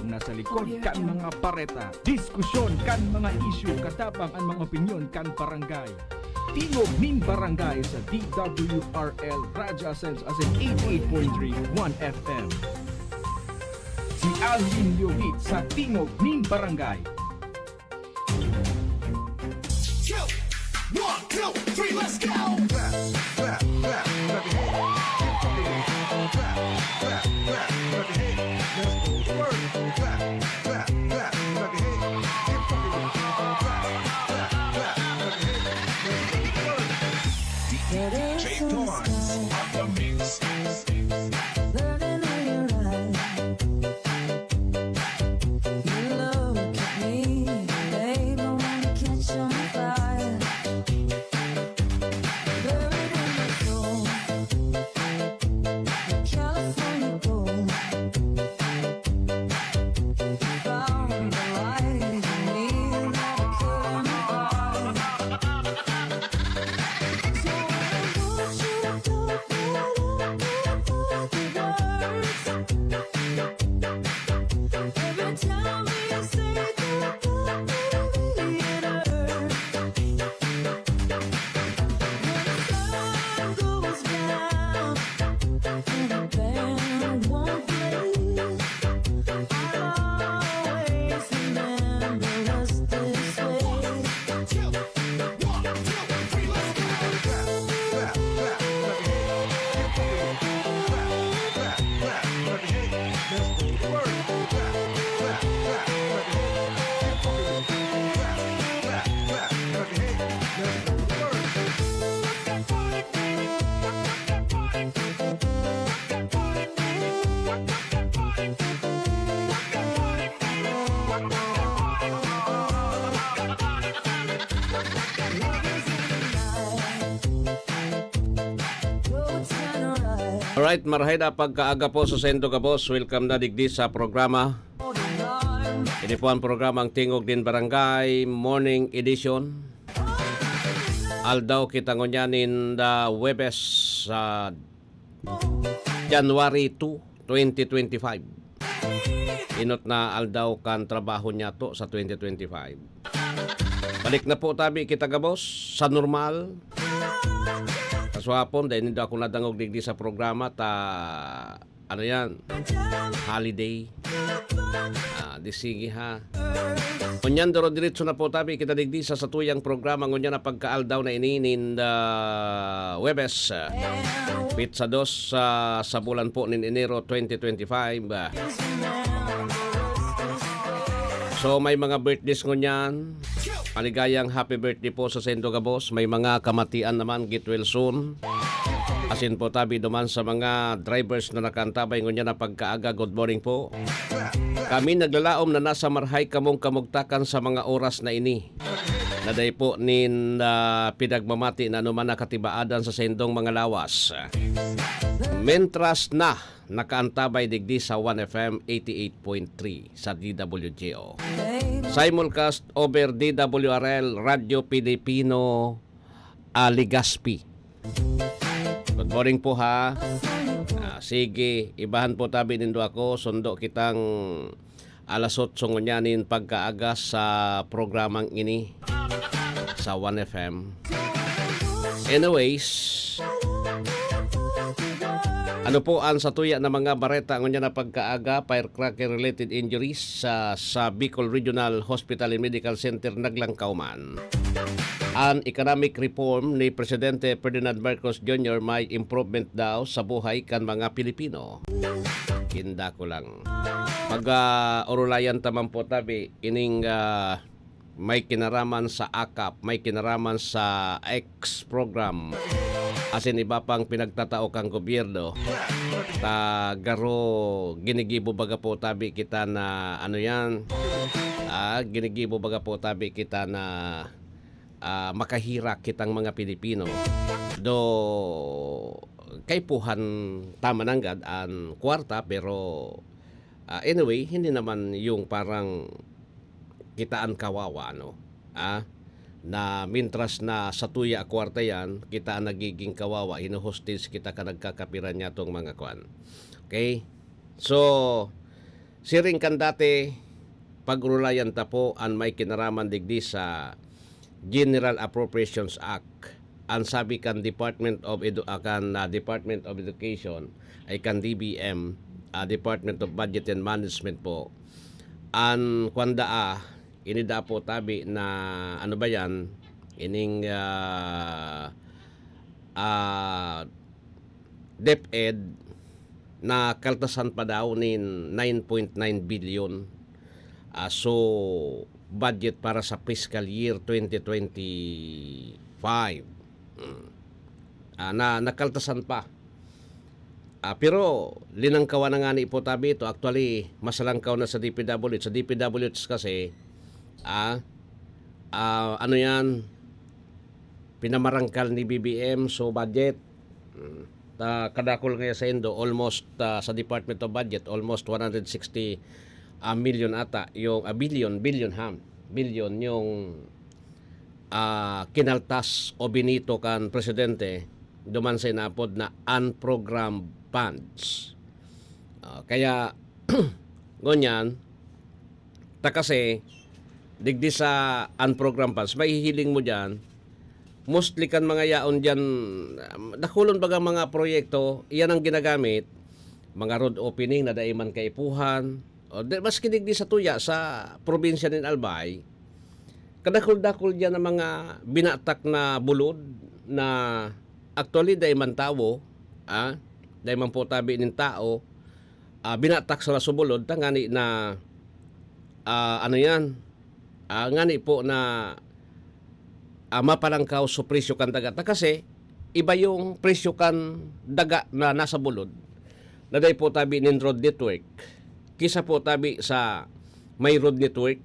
nasa likod kan mga pareta. Diskusyon kan mga issue, katabang ang mga opinyon kan barangay. Tingog ning barangay sa DWRL Radyo Ascens as in 88.3 1FM. Si Alvin Yohit sa Tingog ning barangay. 1, 2, 3, let's go! Alright, marahida pagkaaga po sa Sendo ka boss. Welcome na digdi sa programa. Ini po ang programang Tingog din Barangay Morning Edition. Aldaw kita ngunyanin the Webes sa January 2, 2025. Inot na aldaw kan trabaho niya to sa 2025. Balik na po tabi kita ka boss sa normal. Kaswapon, dahil hindi ako nadangog digdi sa programa ano yan, holiday. Disigi ha. Kunyan doro diretso na po tabi kita digdi sa satuyang programa ngunyan na pagkaaldaw na ininin Webes. Pizza 2 sa bulan po nin Enero 2025. So may mga birthdays ngunyan. Maligayang happy birthday po sa Sendo ka boss. May mga kamatian naman, get well soon. Asin po tabi duman sa mga drivers na nakantabay ngunyan na pagkaaga. Good morning po. Kami naglalaom na nasa marhay kamong kamugtakan sa mga oras na ini. Naday po nin pinagmamati na anuman nakatibaadan sa sendong mga lawas. Mentras na nakaantabay digdi sa 1FM 88.3 sa DWGO. Simulcast over DWRL Radio Pilipino Legazpi. Good morning po ha. Sige, ibahan po tabi nindo ako. Sundo kitang alas 8 ngunyanin pagkaaga sa programang ini sa 1FM. Anyways, ano po ang satuya na mga bareta ngunyan na pagkaaga firecracker related injuries sa Bicol Regional Hospital and Medical Center Naglangkauman. Ang economic reform ni Presidente Ferdinand Marcos Jr. may improvement daw sa buhay kan mga Pilipino. Kinda ko lang. Pag-orulayan taman po tabi, ining may kinaraman sa AKAP, may kinaraman sa X program. Asin iba pang pinagtatao kang gobyerno. Garo ginigibo baga po tabi kita na ano yan. Ginigibo baga po tabi kita na makahira kitang mga Pilipino. Do kay puhan tama nanggad ang kwarta pero anyway hindi naman yung parang kitaan kawawa no. Na mintras na sa tuya kwarta yan, kita nagiging kawawa, hinuhostage kita ka nagkakapiran niya tong mga kwan. Okay? So, siring kan dati pagrulayan ta po ang may kinaraman digdi sa General Appropriations Act. Ang sabi kan Department of Education ay kan DBM, Department of Budget and Management po. Ang kwanda inida po tabi na ano ba yan, ining DepEd na kaltasan pa daw nin 9.9 billion. So budget para sa fiscal year 2025 na nakaltasan pa. Pero linangkawan na nga ni po tabi ito. Actually, masalangkaw na sa DPWH. Sa DPWH kasi, ano yan, pinamarangkal ni BBM so budget. Kadakol ngayon sa Indo, almost sa Department of Budget, almost 160 million ata. Yung billion yung kinaltas o binito kan presidente duman sa inapod na unprogrammed funds. Kaya ngunyan ta kasi digdi sa unprogrammed funds may hihiling mo diyan mostly kan mga yaon diyan nakulon baga mga proyekto iyan ang ginagamit mga road opening na daiman kaipuhan o maski digdi sa tuya sa probinsya nin Albay kadakol-dakol diyan ang mga binatak na bulod na actually daiman tawo daiman po tabi nin tao binatak sa subulod tangani na ano yan ngani po na mapalangkaw so presyo kan daga kasi iba yung presyo kan daga na nasa bulod na day po tabi nin road network kisa po tabi sa may road network.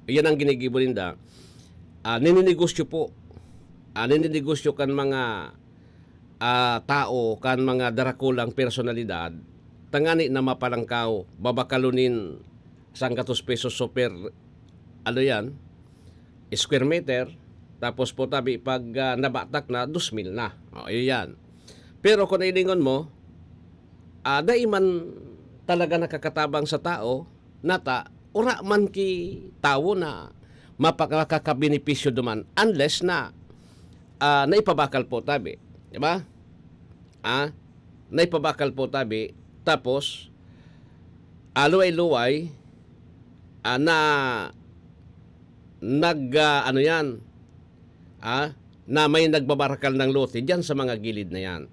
Yan ang ginigibo ninda. Nininegosyo po nininegosyo kan mga tao kan mga darakulang personalidad tangani na mapalangkaw babakalunin 100 pesos so per ano yan square meter tapos po tabi pag nabatak na 2,000 na yan. Pero kung ilingon mo daiman talaga nakakatabang sa tao nata ura man ki tao na mapakakabenepisyo duman unless na naipabakal po tabi. Diba? Naipabakal po tabi tapos luway-luway na ano yan na may nagbabarakal ng lote dyan sa mga gilid na yan.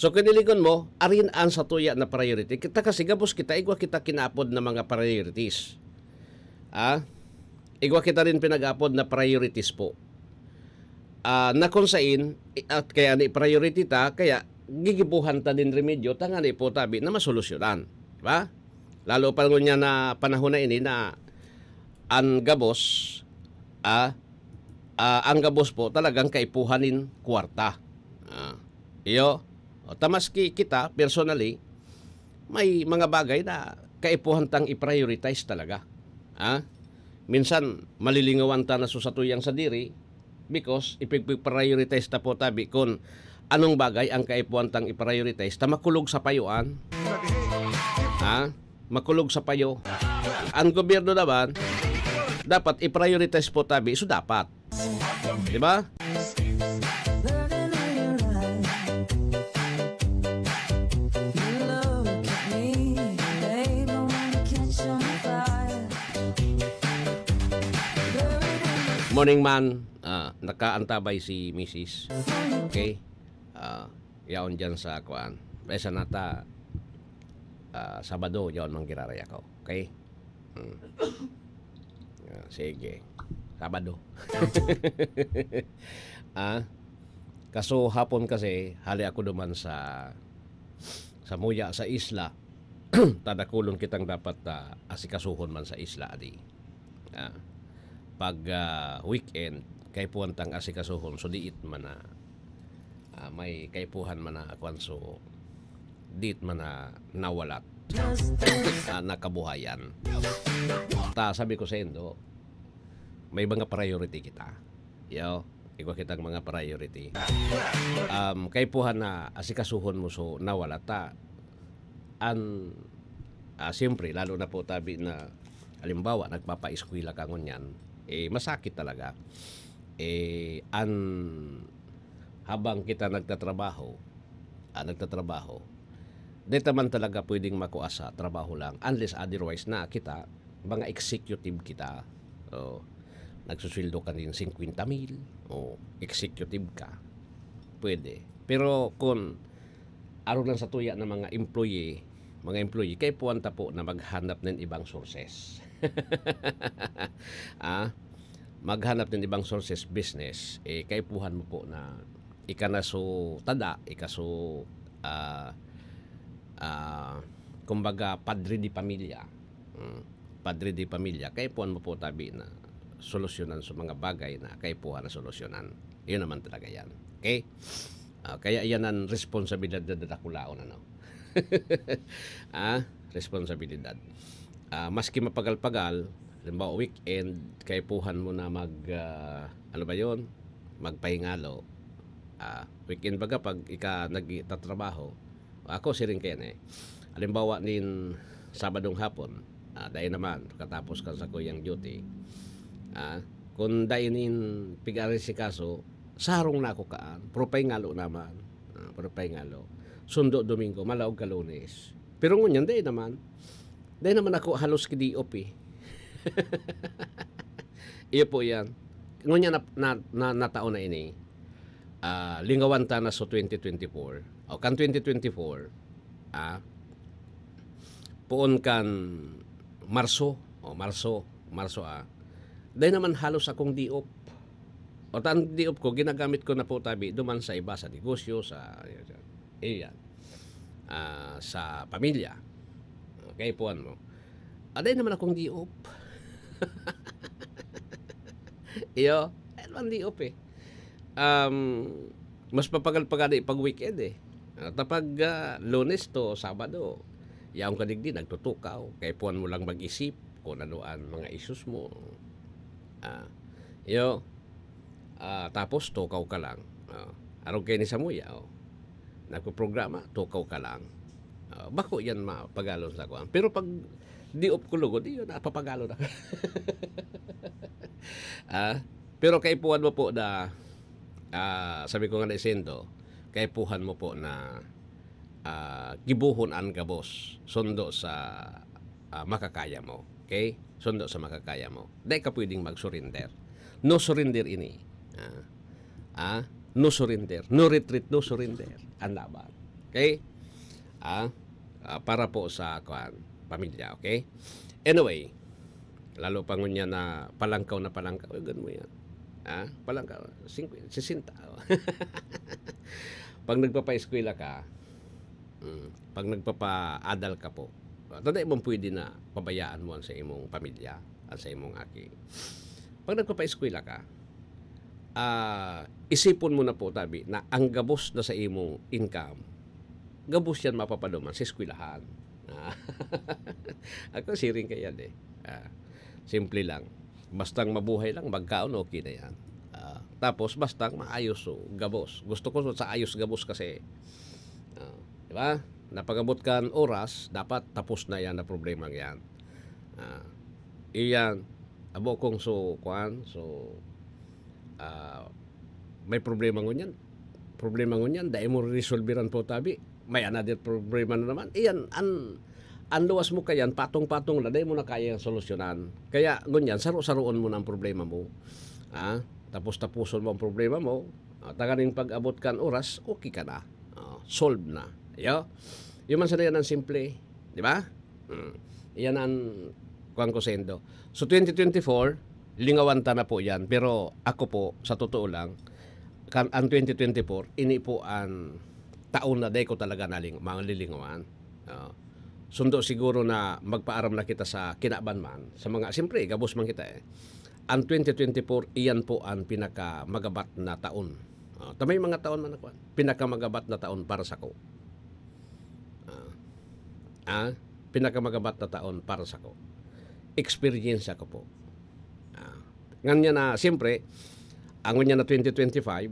So kiniligon mo arin an sa tuya na priority kita kasi gabos kita igwa kita kinapod na mga priorities. Igwa kita rin pinag-apod na priorities po. Na kung sain at kaya ni priority ta kaya gigibuhan ta din remedyo tangani po tabi na masolusyonan, di ba? Lalo pa niya na panahon na ini na ang gabos ang gabos po talagang kaipuhanin kwarta. Iyo tamaski kita personally may mga bagay na kaipuhan tang i-prioritize talaga. Minsan malilingawan ta na susatuyang sa diri because ipig-prioritize ta po tabi kung anong bagay ang kaipuhan tang i-prioritize ta makulog sa payuan. Makulog sa payo. Ang gobyerno naman dapat i-prioritize po tabi so dapat. Di ba? Morning man, nakaantabay si Mrs. Okay? Yaon dyan sa kuan. Besa nata, Sabado, yaon mang giraraya ko. Okay? Sige. Sabado. Kaso hapon kasi, hali ako duman sa muya sa isla. Tadakulon kitang dapat asikasuhon man sa isla, adi. Pag weekend kay puwantang asikasuhon so diit man na may kaipuhan man na kwan so diit man na nawalat nakabuhayan sabi ko sa Indo may mga priority kita igwa kitang mga priority kaipuhan na asikasuhon mo so nawalat Siyempre, lalo na po tabi na, halimbawa, nagpapa-eskwela ka ngunyan, masakit talaga. Habang kita nagtatrabaho, dito man talaga pwedeng makuha sa trabaho lang, unless otherwise na kita, mga executive kita, nagsusweldo ka din 50,000, o executive ka, pwede. Pero kung araw lang sa tuya ng mga employee, kay puwanta po na maghanap ng ibang sources. Maghanap ng ibang sources business, kay puhan mo po na ikanaso tada, ikaso kumbaga padre di pamilya. Padre di pamilya, kay puhan mo po tabi na solusyonan sa mga bagay na kay puhan na solusyonan. Yun naman talaga yan. Okay? Kaya yan ang responsibilidad na dakulaon, ano? Responsibilidad. Maski mapagal-pagal, halimbawa weekend, kay puhan mo na ano ba yun? Magpahingalo. Weekend baga pag nagtatrabaho, ako siring kaya halimbawa nin Sabadong hapon, dahil naman katapos ka sa kuyang duty, kung dahil nin pigari si kaso, sarong na ako kaan, propahingalo naman, propahingalo. Sundo Domingo, malaog ka Lunes. Pero ngunyan, dahil naman ako halos kidiop Iyo po yan. Ngunyan na taon na ini, lingawan ta na so 2024. Kan 2024, poon kan Marso, dahil naman halos akong diop. O tan diop ko, ginagamit ko na po tabi, duman sa iba, sa negosyo, sa pamilya. Okay, puan mo. Dahil naman akong diop. Iyo, naman diop mas papagal-pagal pag weekend tapag Lunes to Sabado, yaong kadigdi nagtutukaw, kay puan mo lang mag-isip kung anuan mga issues mo. Tapos tukaw ka lang. Araw kayo ni Samuya, nagpo-programa, tukaw ka lang. Bako yan mapagalon sa kuwan. Pero pag diop ko lugo, di yun napapagalo na. Pero kaipuhan mo po na, sabi ko nga na isendo, kaipuhan mo po na gibuhon an ka boss, sundo sa makakaya mo. Okay? Sundo sa makakaya mo. Dahil ka pwedeng mag-surrender. No surrender ini. No surrender. No retreat, no surrender. Ang laban. Okay? Para po sa pamilya. Okay? Anyway, lalo pa ngunya na palangkaw. Ganun mo yan. Palangkaw. 60. Pag nagpapa-eskwela ka, pag nagpapa-adal ka po, tanda mo pwede na pabayaan mo sa imong pamilya at sa imong aki. Pag nagpapa-eskwela ka, isipon mo na po tabi na ang gabos na sa imong income, gabos yan mapapaduman sa eskwelahan. Ako siring kaya simple lang. Bastang mabuhay lang, magkaon, okay na yan. Tapos bastang maayos gabos. Gusto ko sa ayos gabos kasi, di ba? Napagabot kan oras, dapat tapos na yan na problema yan. Iyan, abo kong may problema ngunyan. Dahil mo resolveran po tabi. May another problema na naman. Iyan, ang luwas mo kayan, patong-patong na, dahil mo na kaya yung solusyonan. Kaya ngunyan, saro-saroon mo na ang problema mo. Tapos-tapuson mo ang problema mo. Taganing pag-abot kan oras, okay ka na. Solve na. Yung man sana yan ang simple. Di ba? Yan ang kuwang ko sendo. So 2024, lingawan ta na po yan. Pero ako po, sa totoo lang, ang 2024, ini po ang taon na day ko talaga mga lilingawan. Sundo siguro na magpaaram na kita sa kinaban man. Sa mga, siyempre, gabos man kita Ang 2024, iyan po ang pinakamagabat na taon. Tamay mga taon man ako. Pinakamagabat na taon para sa ko. Pinakamagabat na taon para sa ko. Experience ko po. Ganyan na, siyempre, ang ganyan na 2025,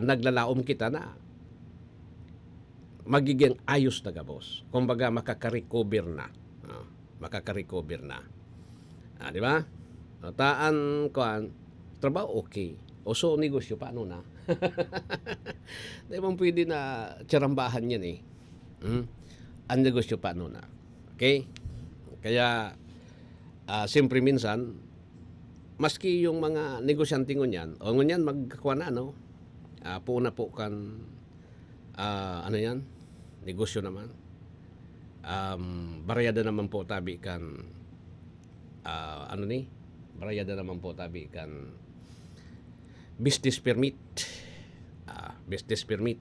naglalaom kita na magiging ayos na gabos. Kumbaga makaka-recover na. Makaka-recover na. Di ba? Taan kuan trabaho okay. O so negosyo paano na? Di ba pwede na tsarambahan yan eh. Ang negosyo paano na? Okay? Kaya siyempre minsan maski yung mga negosyante ngunyan, o ngunyan magkakuha na, no? Puna po kan, ano yan? Negosyo naman. Barayada naman po tabi kan, ano ni? Barayada naman po tabi kan, business permit. Business permit.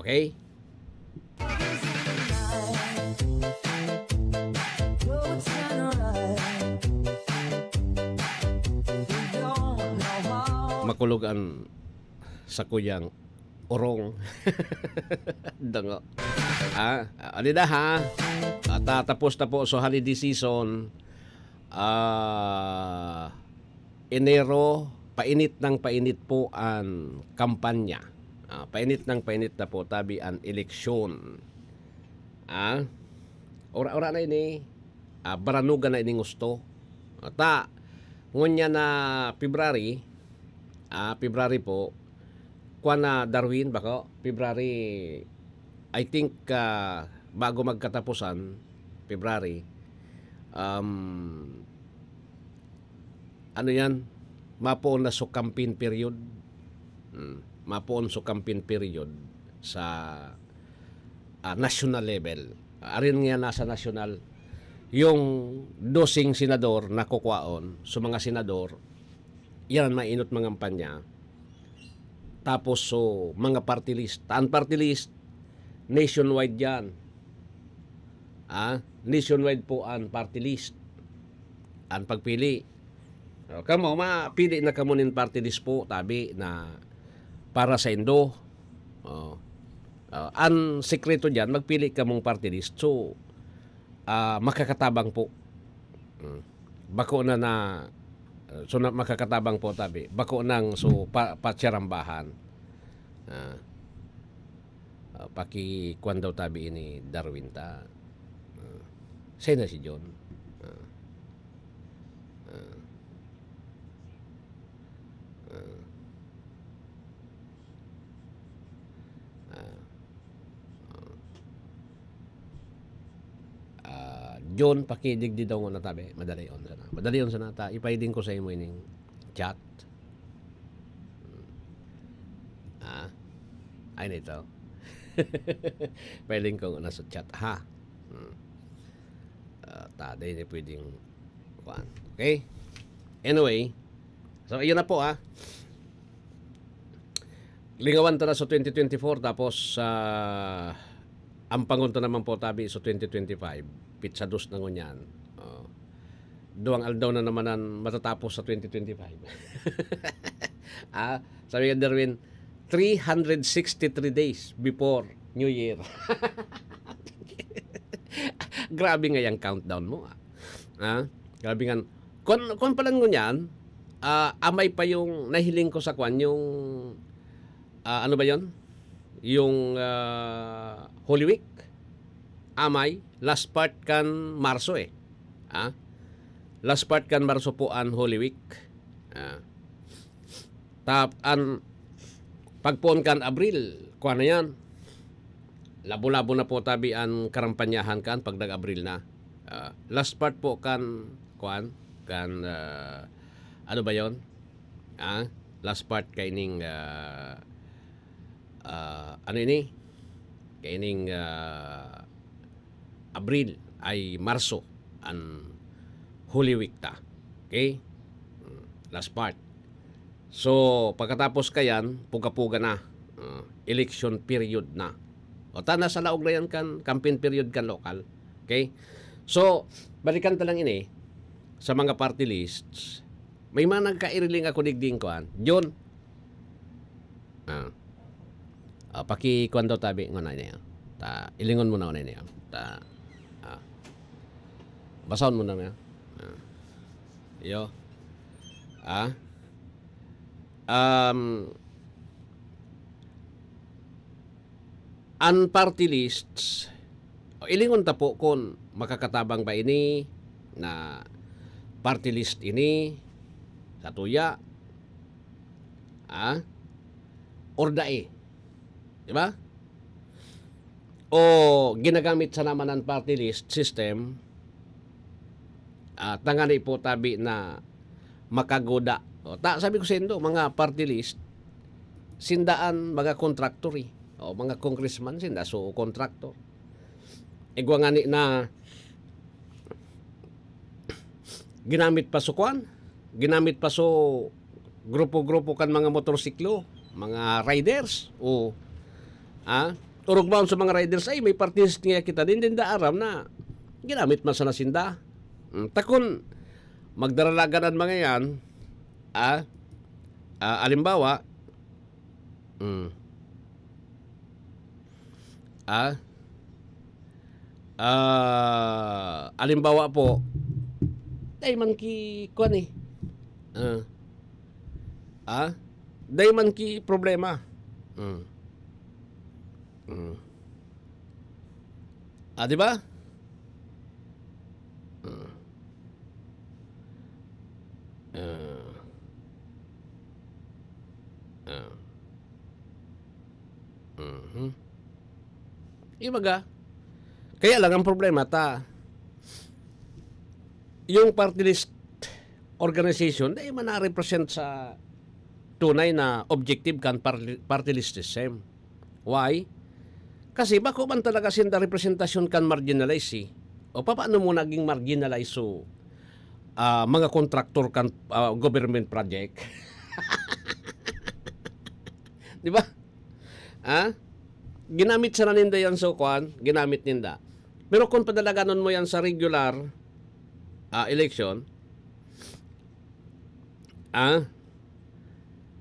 Okay? Makulugan sa kuyang orong. Dango. Alida ha. Tatapos na po so holiday season. Enero, painit po ang kampanya. Painit na po tabi ang eleksyon. Ora na ini. Baranugan na ini gusto. Ngunya na February po, kuha na Darwin, bako? February, I think, bago magkatapusan, February, ano yan, mapoon na so campaign period. Mapoon so campaign period sa national level. Arin nga nasa national, yung dosing senador na kukwaon, so mga senador, yan mainot mga kampanya. Tapos so mga party list. Ang party list nationwide yan. Nationwide po ang party list. Ang pagpili. Kamo mapili na kamo nin party list po tabi na para sa Indo. Ang sekreto diyan magpili ka mong party list. So makakatabang po. Bako na so na makakatabang po tabi. Bako nang so patsarambahan. Paki kwan daw tabi ini Darwin ta. Say na si John. John, pakidigdi daw na tabi. Madali on sana. Madali on sana ta. Ipaidin ko sa imo ining chat. Ay nito. Pailing ko na sa chat. Ha? Taday na pwedeng kuan. Okay? Anyway. So, ayun na po Lingawan ta na sa 2024 tapos ang pangunta naman po tabi sa 2025. Pizza dos na ngunyan. Duwang aldaw na naman ang matatapos sa 2025. Sabi nga Darwin, 363 days before New Year. Grabe nga yung countdown mo. Grabe nga. Kung palang ngunyan, amay pa yung nahiling ko sa kwan, yung ano ba yon? Yung Holy Week. Amay, last part kan Marso Last part kan Marso po ang Holy Week. Pagpoon kan Abril, kuha na yan. Labo-labo na po tabi ang karampanyahan kan pag nag-Abril na. Last part po kan, ano ba yon? Last part kaining, ano ini? Kaining, Abril ay Marso ang Holy Week ta. Okay? Last part. So, pagkatapos kayan, puga-puga na. Election period na. O na sa laog na yan kan, campaign period kan lokal. Okay? So, balikan ta lang ini sa mga party lists. May mga nagkairiling ako digding ko. John, paki-kuan daw tabi ng na niya. Ilingon mo na niya. Basahon mo na niya. Yo. Ang party lists, ilingon ta po kung makakatabang ba ini na party list ini sa tuya, or dae. Diba? O ginagamit sa naman ang party list system, tangani po tabi na makagoda. Sabi ko sa indo, mga party list, sindaan mga contractor o mga congressman sinda, so contractor. Igwa nga ni na ginamit pa so kwan, ginamit pa so grupo-grupo kan mga motorsiklo, mga riders, o urog baon sa mga riders, ay may party list nga kita din da aram na ginamit man sa nasinda. Takon magdaralaganan mga yan, alimbawa, alimbawa po, day man ki kuan day man ki problema. Di ba? Ibaga, kaya lang ang problema yung party list organization dahil man na-represent sa tunay na objective kan party list system. Why? Kasi bako man talaga sinda representasyon kan marginalize o paano mo naging marginalize so mga kontraktor kan government project. Di ba? Ginamit sa naninda yan so kwan, ginamit ninda. Pero kung padalaganon mo yan sa regular election,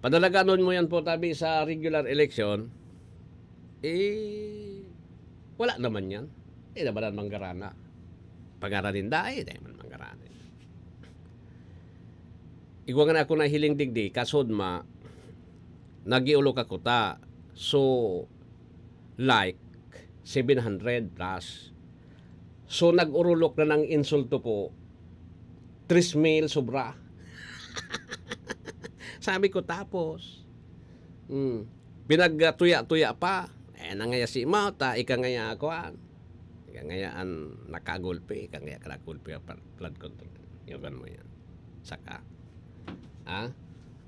padalaganon mo yan po tabi sa regular election, wala naman yan. Naman manggarana. Pagaraninda, naman manggarana. Igwa nga na ako na hiling digdi, kasod ma, nagiulok ako ta. So, like, 700 plus. So, nag-urulok na ng insulto ko, 3,000 sobra. Sabi ko, tapos, pinagtuya-tuya pa. Nangaya si Mauta, ikangaya ako ikangayaan nakagulpi, ikangaya kalagulpi flood control. Yung mo yan. Saka.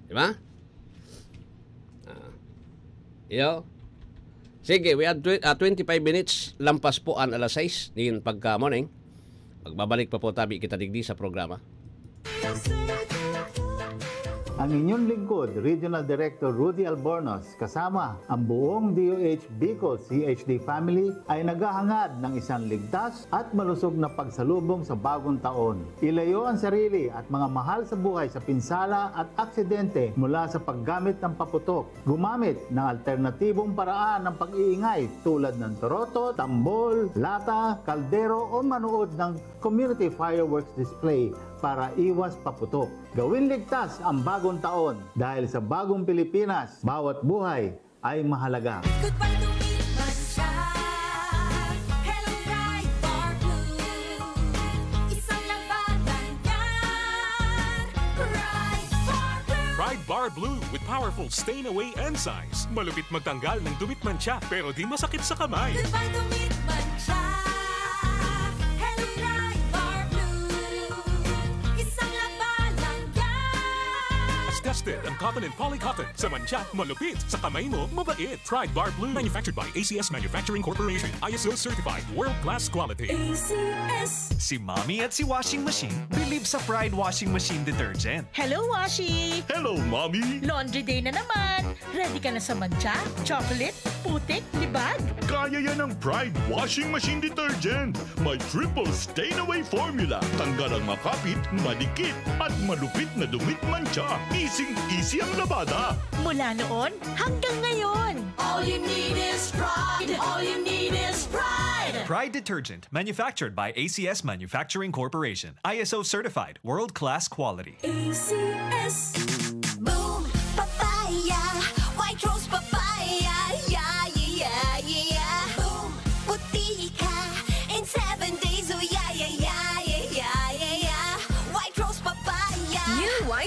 Diba? Yo. Sige, we had 25 minutes. Lampas po ang alas 6 din pagka-morning. Magbabalik pa po tabi kita digdi sa programa. Ang inyong lingkod, Regional Director Rudy Albornoz, kasama ang buong DOH Bicol CHD family ay naghahangad ng isang ligtas at malusog na pagsalubong sa bagong taon. Ilayo ang sarili at mga mahal sa buhay sa pinsala at aksidente mula sa paggamit ng paputok. Gumamit ng alternatibong paraan ng pag-iingay tulad ng toroto, tambol, lata, kaldero o manood ng community fireworks display para iwas paputok. Gawin ligtas ang bagong taon dahil sa bagong Pilipinas, bawat buhay ay mahalaga. Goodbye to me, Mancha. Hello, Pride Bar Blue. Isang labanan yan. Pride Bar Blue. Pride Bar Blue with powerful stain-away enzymes. Malupit magtanggal ng dumit mancha pero di masakit sa kamay. Goodbye to me, Mancha. Hello, Pride Bar Blue. Isang labanan yan. As tested ang cotton and polycotton. Sa mancha, malupit. Sa kamay mo, mabait. Pride Bar Blue. Manufactured by ACS Manufacturing Corporation. ISO certified. World-class quality. ACS. Si Mommy at si Washing Machine believe sa Pride Washing Machine Detergent. Hello, Washi! Hello, Mommy! Laundry day na naman! Ready ka na sa mancha, chocolate, putik, libag? Kaya yan ang Pride Washing Machine Detergent. May triple stain-away formula. Tanggal ang makapit, madikit, at malupit na dumit mancha. Easy ang labada. Mula noon hanggang ngayon. All you need is pride. All you need is pride. Pride Detergent, manufactured by ACS Manufacturing Corporation. ISO certified, world-class quality. ACS. Boom, papaya. White rose papaya. Yeah, yeah, yeah.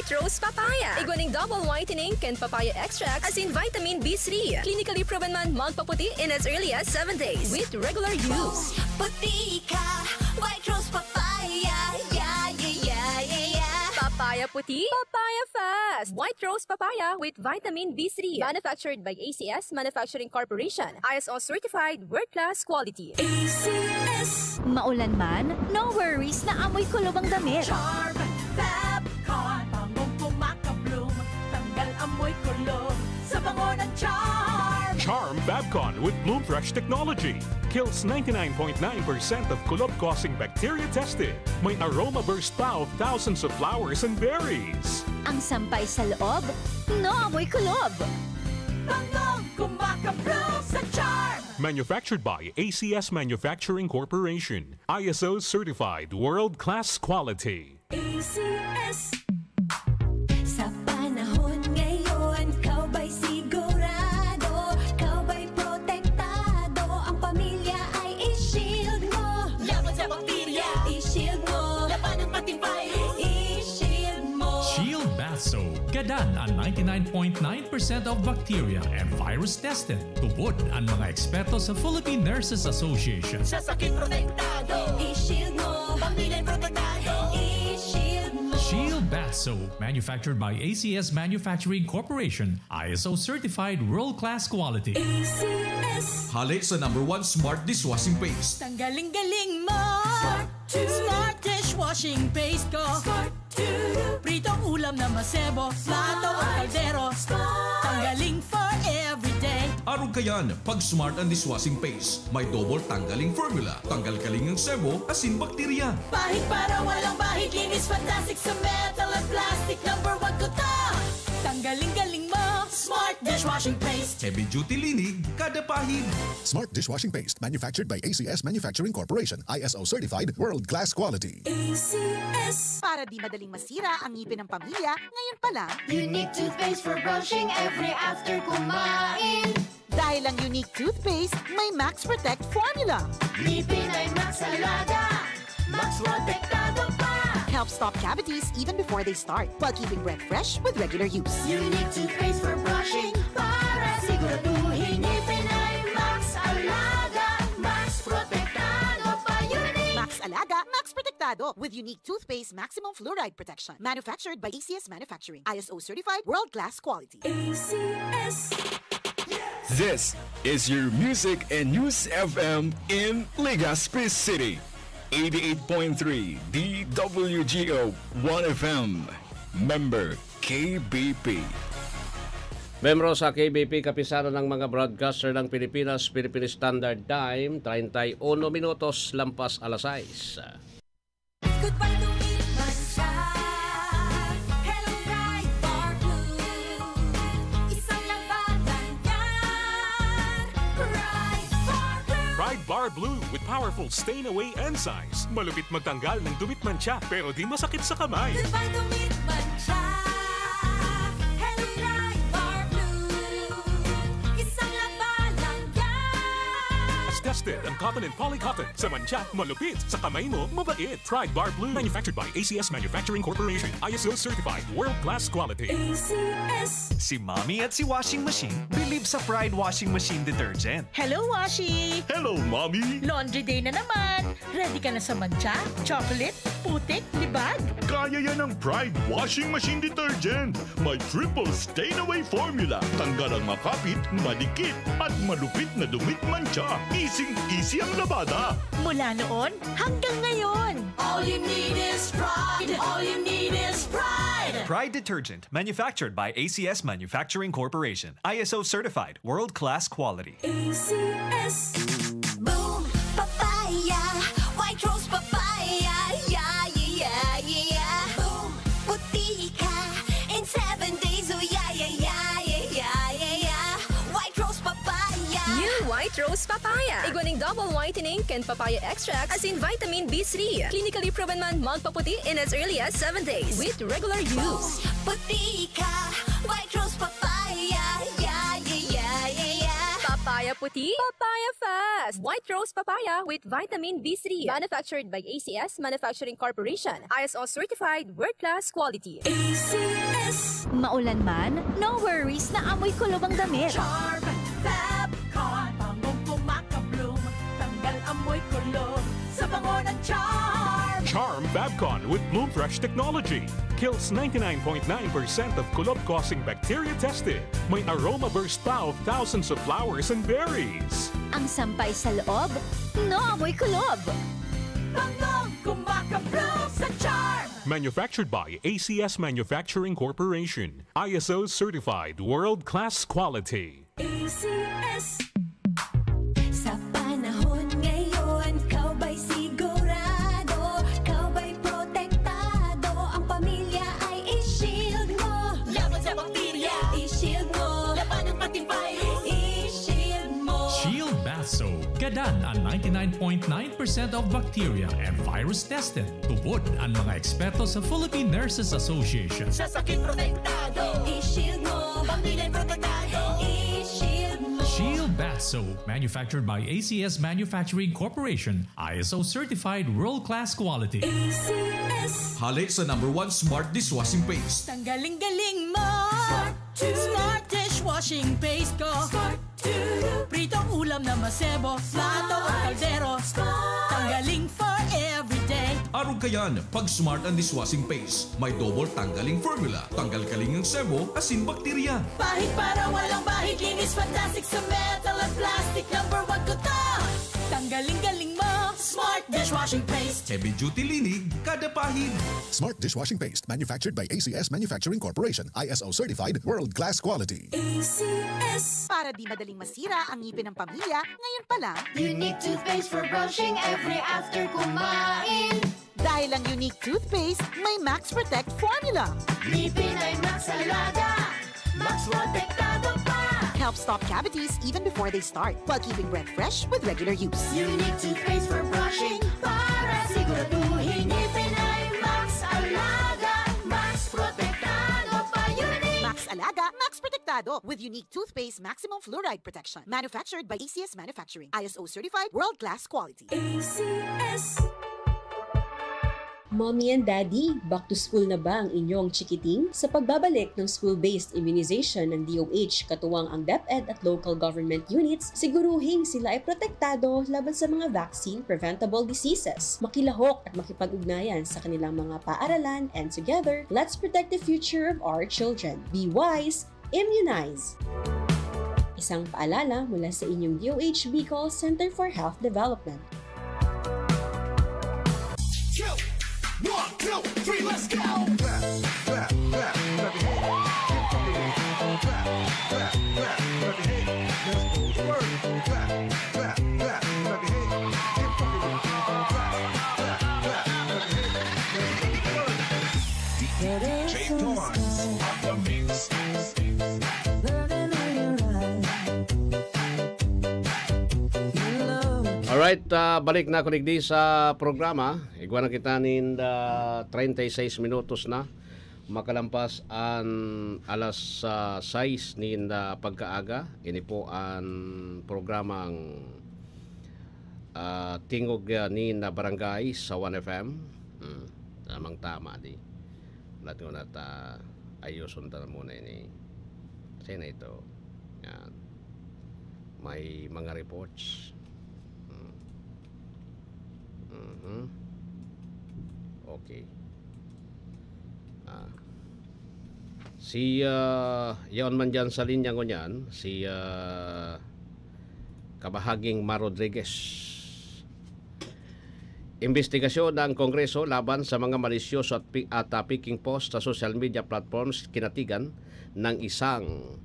White Rose Papaya. Iguaning double whitening and papaya extract as in vitamin B3. Clinically proven man magpaputi in as early as 7 days with regular use. Puti ka, White Rose Papaya. Yeah, yeah, yeah, yeah, yeah. Papaya puti, papaya fast. White Rose Papaya with vitamin B3. Manufactured by ACS Manufacturing Corporation. ISO certified world-class quality. ACS. Maulan man, no worries na amoy kulob ang damit. Charm Fabcon, bangong kumakabloom, tanggal amoy kulob sa bango ng Charm. Charm Fabcon with Bloom Fresh technology kills 99.9% of kulob-causing bacteria tested. May aroma burst pa of thousands of flowers and berries. Ang sampay sa loob, no amoy kulob. Bangong kumakabloom sa Charm. Manufactured by ACS Manufacturing Corporation. ISO certified world-class quality. ACS. Sa panahon ngayon, kau ba'y sigurado? Kau ba'y protektado? Ang pamilya ay i-shield mo. Laban sa bakterya, I-shield mo. laban ng pating virus. I-shield mo. Shield Bath Soap. Gadan ang 99.9% of bacteria and virus tested. Tupod ang mga eksperto sa Philippine Nurses Association. Sa sakit protektado, I-shield mo. pamilya protektado. I-shield mo. Shield Bath Soap. Manufactured by ACS Manufacturing Corporation. ISO certified world-class quality. ACS. Halik sa #1 Smart Dishwashing Paste. Tanggaling-galing mo. Smart dishwashing paste ko. Smart 2. Pritong ulam na masebo, plato o kaldero. Tanggaling for everyday. Arog kayan, pag Smart ang Dishwashing Paste, may double tanggaling formula. Tanggal kaling ng sebo, asin bakterya. Bahid para walang bahid, linis fantastic sa metal at plastic. #1 ko to. Tanggaling-galing mo. Smart dishwashing paste. Heavy duty linig, kada pahid. Smart Dishwashing Paste, manufactured by ACS Manufacturing Corporation. ISO certified world-class quality. ACS. Para di madaling masira ang ngipin ng pamilya, ngayon pa lang, Unique toothpaste for brushing every after kumain. dahil ang Unique Toothpaste, may Max Protect formula. Ngipin ay Max Alaga. Max Protektado pa. Helps stop cavities even before they start, while keeping breath fresh with regular use. Unique toothpaste for brushing. Para siguraduhin ngipin ay Max Alaga. Max Protektado pa. Unique. Max Alaga, Max Protectado with Unique Toothpaste Maximum Fluoride Protection. Manufactured by ACS Manufacturing. ISO certified world-class quality. ACS. This is your Music and News FM in Legazpi City. 88.3 DWGO 1FM. Member KBP. Membro sa KBP, kapisano ng mga broadcaster ng Pilipinas, Philippine Standard Time, 31 minutos lampas alas 6. Goodbye to me, Mancha. Hello, Pride Bar Blue. Isang labanan yan. Pride Bar Blue. Pride Bar Blue with powerful stain-away enzymes. Malupit magtanggal ng dumit mancha pero di masakit sa kamay. Goodbye to me, Mancha. Hello, Pride Bar Blue. Isang labanan yan. As tested ang cotton and polycotton. Sa mancha, malupit. Sa kamay mo, mabait. Pride Bar Blue. Manufactured by ACS Manufacturing Corporation. ISO certified world-class quality. ACS. Si Mommy at si Washing Machine believe sa Pride Washing Machine Detergent. Hello, Washi! Hello, Mommy! Laundry day na naman. Ready ka na sa mancha, chocolate, putik, libag? Kaya yan ang Pride Washing Machine Detergent. May triple stain-away formula. Tanggal ang makapit, madikit, at malupit na dumit mancha. Easy ang labada. Mula noon hanggang ngayon. All you need is pride. All you need is pride. Pride Detergent, manufactured by ACS Manufacturing Corporation. ISO certified, world-class quality. ACS. Boom, papaya. White Rose Papaya. Yeah, yeah, yeah, yeah. Boom, puti ka. In 7 days, oh yeah, yeah, yeah, yeah, yeah, yeah, yeah. White Rose Papaya. New White Rose Papaya. Iguaning double whitening and papaya extract as in vitamin B3. Clinically proven man magpaputi in as early as 7 days with regular use. Puti ka. White Rose Papaya. Yeah, yeah, yeah, yeah, yeah. Papaya puti, Papaya Fast. White Rose Papaya with vitamin B3. Manufactured by ACS Manufacturing Corporation. ISO certified world-class quality. ACS. Maulan man, no worries na amoy kulob ang damit. Charm Fabcon, pangong kumaka-bloom, tanggal amoy kulob sa bango ng Charm. Charm Fabcon with Bloom Fresh technology. Kills 99.9% of kulob-causing bacteria tested. May aroma burst pa of thousands of flowers and berries. Ang sampay sa loob, no amoy kulob. Bangong kumaka-bloom sa Charm. Manufactured by ACS Manufacturing Corporation. ISO certified world-class quality. ACS. Sa panahon ngayon, kau ba'y sigurado? Kau ba'y protektado? Ang pamilya ay i-shield mo. Laban sa bakterya, I-shield mo. laban ng pati virus, I-shield mo. Shield Bath Soap. Gadan ang 99.9% of bacteria and virus tested. Tupod ang mga eksperto sa Philippine Nurses Association. sa sakit protektado. I-shield mo. Pamilya protektado. I-shield mo. Shield Bath Soap. Manufactured by ACS Manufacturing Corporation. ISO certified world-class quality. ACS. Hali sa #1 Smart Dishwashing Paste. Tanggaling-galing mo. Smart dishwashing paste ko. Pritong ulam na masebo, plato o kaldero. Tanggaling for everyday. Arog kayan, pag Smart ang Dishwashing Paste, may double tanggaling formula. Tanggal kaling ng sebo, asin bakterya. Bahid para walang bahid, linis fantastic sa metal at plastic. #1 ko to. Tanggaling-galing mo. Smart dishwashing paste. Heavy duty linig, kada pahid. Smart Dishwashing Paste, manufactured by ACS Manufacturing Corporation. ISO certified world-class quality. ACS. Para di madaling masira ang ngipin ng pamilya, ngayon pa lang, Unique toothpaste for brushing every after kumain. dahil ang unique toothpaste, may Max Protect formula. Ngipin ay Max Alaga. Max protektado pa. Helps stop cavities even before they start, while keeping breath fresh with regular use. Unique toothpaste for brushing para siguraduhin ngipin ay Max Alaga. Max protektado pa. Unique. Max Alaga, Max Protectado with unique toothpaste maximum fluoride protection. Manufactured by ACS Manufacturing. ISO certified world-class quality. ACS. Mommy and Daddy, back to school na ba ang inyong chikiting? Sa pagbabalik ng school-based immunization ng DOH, katuwang ang DepEd at local government units, siguruhing sila ay protektado laban sa mga vaccine-preventable diseases. Makilahok at makipag-ugnayan sa kanilang mga paaralan, and together, let's protect the future of our children. Be wise, immunize! Isang paalala mula sa inyong DOH Bicol Center for Health Development. 1, 2, 3, let's go! DJ Torrance on the mix. Alright, balik na kunig di sa programa. Igwa na kita nin 36 minutos na. Makalampas ang alas 6 nin pagkaaga. Ini po ang programang tingog nin barangay sa 1FM. Tamang tama di. Lahat ko na ayusun na muna ini. Sino ito? Yan. May mga reports. Okay. Si yaon man dyan sa linya ko niyan, si kabahaging Mar Rodriguez. Investigasyon ng Kongreso laban sa mga malisyoso at picking post sa social media platforms kinatigan ng isang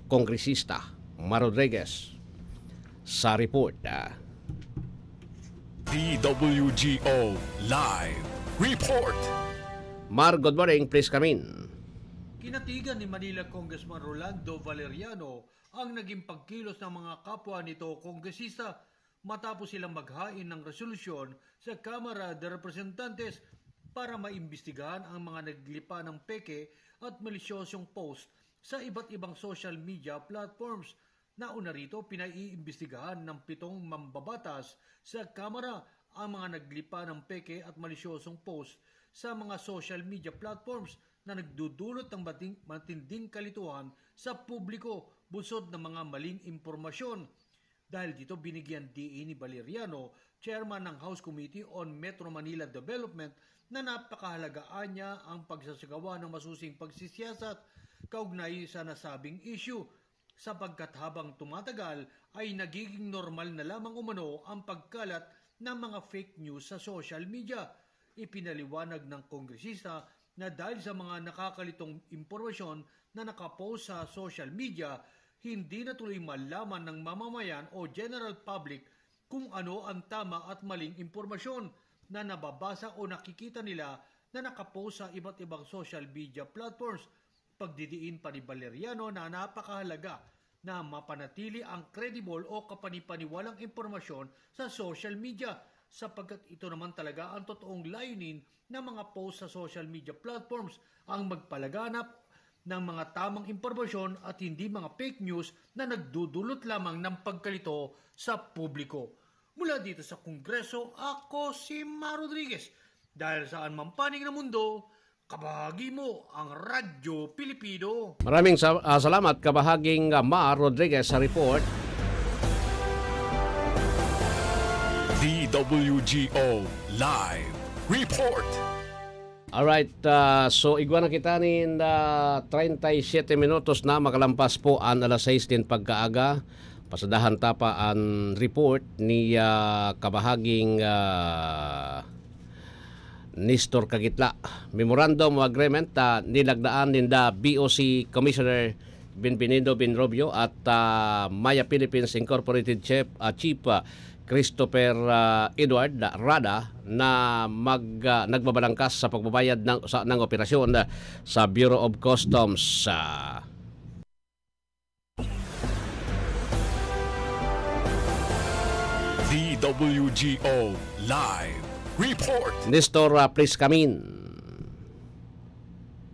kongresista, Mar Rodriguez. Sa report, DWGO Live Report. Mar, good morning. Please come in. Kinatigan ni Manila Congressman Rolando Valeriano ang naging pagkilos ng mga kapwa nito kongresista matapos silang maghain ng resolusyon sa Kamara de Representantes para maimbestigahan ang mga naglipa ng peke at malisyosong post sa iba't ibang social media platforms. Nauna rito, pinaiimbestigahan ng 7 mambabatas sa Kamara ang mga naglipa ng peke at malisyosong post sa mga social media platforms na nagdudulot ng matinding kalituhan sa publiko busod ng mga maling impormasyon. Dahil dito, binigyan DA ni Valeriano, chairman ng House Committee on Metro Manila Development, na napakahalagaan niya ang pagsasagawa ng masusing pagsisiyasat kaugnay sa nasabing issue, sapagkat habang tumatagal ay nagiging normal na lamang umano ang pagkalat ng mga fake news sa social media. Ipinaliwanag ng kongresista na dahil sa mga nakakalitong impormasyon na nakapost sa social media, hindi na tuloy malaman ng mamamayan o general public kung ano ang tama at maling impormasyon na nababasa o nakikita nila na nakapost sa iba't ibang social media platforms. Pagdidiin pa ni Valeriano na napakahalaga na mapanatili ang credible o kapanipaniwalang impormasyon sa social media, sapagkat ito naman talaga ang totoong layunin ng mga post sa social media platforms, ang magpalaganap ng mga tamang impormasyon at hindi mga fake news na nagdudulot lamang ng pagkalito sa publiko. Mula dito sa Kongreso, ako si Ma Rodriguez. Dahil saan man panig ng mundo, kabahagi mo ang Radyo Pilipino. Maraming salamat kabahaging Ma Rodriguez sa report. DWGO Live Report. Alright, so igwa na kita nin 37 minutos na makalampas po ang alas 6 din pagkaaga. Pasadahan tapa ang report ni kabahaging Nestor Kagitla. Memorandum of Agreement nilagdaan din da BOC Commissioner Benvenido Benrobio at Maya Philippines Incorporated Chief Christopher Edward Rada na nagbabalangkas sa pagbabayad ng operasyon sa Bureau of Customs. DWGO Live Report. Nestor, please come in.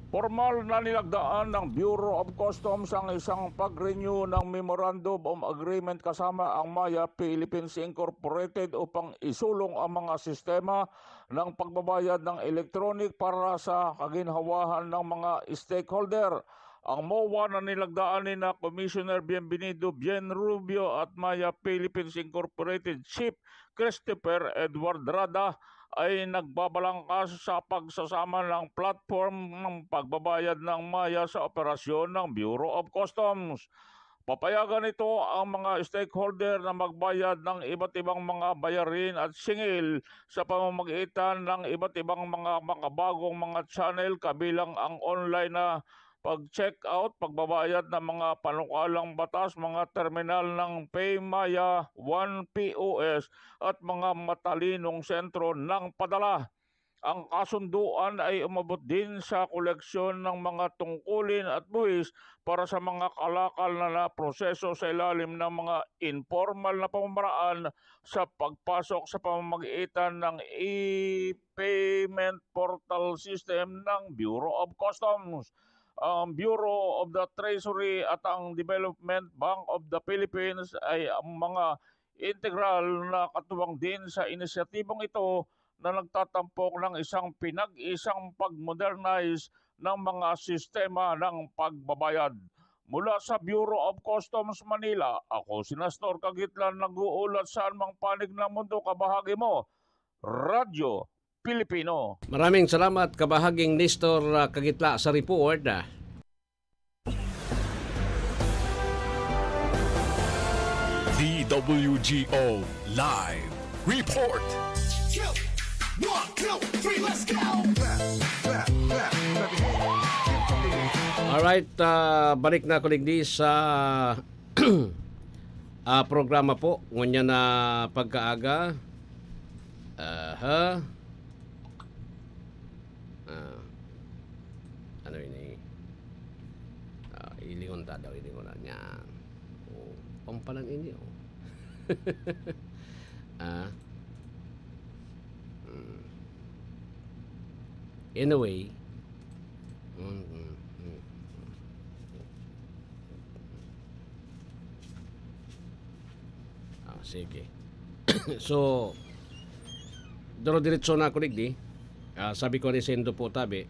Formal na nilagdaan ng Bureau of Customs ang isang pag-renew ng Memorandum of Agreement kasama ang Maya Philippines Incorporated upang isulong ang mga sistema ng pagbabayad ng electronic para sa kaginhawahan ng mga stakeholder. Ang MOA na nilagdaan ni na Commissioner Bienvenido Bienrubio at Maya Philippines Incorporated Chief Christopher Edward Rada ay nagbabalangkas sa pagsasama ng platform ng pagbabayad ng Maya sa operasyon ng Bureau of Customs. Papayagan ito ang mga stakeholder na magbayad ng iba't ibang mga bayarin at singil sa pamamagitan ng iba't ibang mga makabagong mga channel kabilang ang online na pag-check out, pagbabayad ng mga panukalang batas, mga terminal ng PayMaya, One POS at mga matalinong sentro ng padala. Ang kasunduan ay umabot din sa koleksyon ng mga tungkulin at buwis para sa mga kalakal na proseso sa ilalim ng mga informal na pamamaraan sa pagpasok sa pamamagitan ng e-payment portal system ng Bureau of Customs. Ang Bureau of the Treasury at ang Development Bank of the Philippines ay ang mga integral na katuwang din sa inisyatibong ito na nagtatampok ng isang pinag-isang pag-modernize ng mga sistema ng pagbabayad. Mula sa Bureau of Customs Manila, ako si Nestor Kagitla, nag-uulat sa anumang panig ng mundo, kabahagi mo, Radyo Pilipino. Maraming salamat kabahaging Nestor Kagitla sa report. DWGO Live Report. 1, 2, 3, let's go. Alright, balik na kuligdi sa programa po. Ngunya na pagkaaga. Ano ini? Ilingon ta daw, ilingon na niya. Oh, pampalan ini oh. Anyway, Sige. So, diretso na ako digdi. Sabi ko ni Sendo po tabi,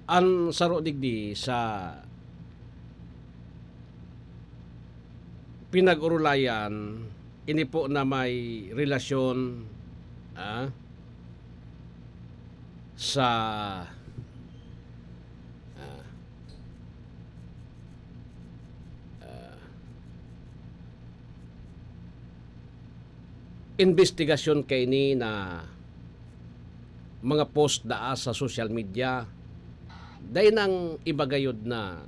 ang saro digdi sa pinag-urulayan, ini po na may relasyon sa investigasyon kay ni na mga post daa sa social media dahil nang ibagayod na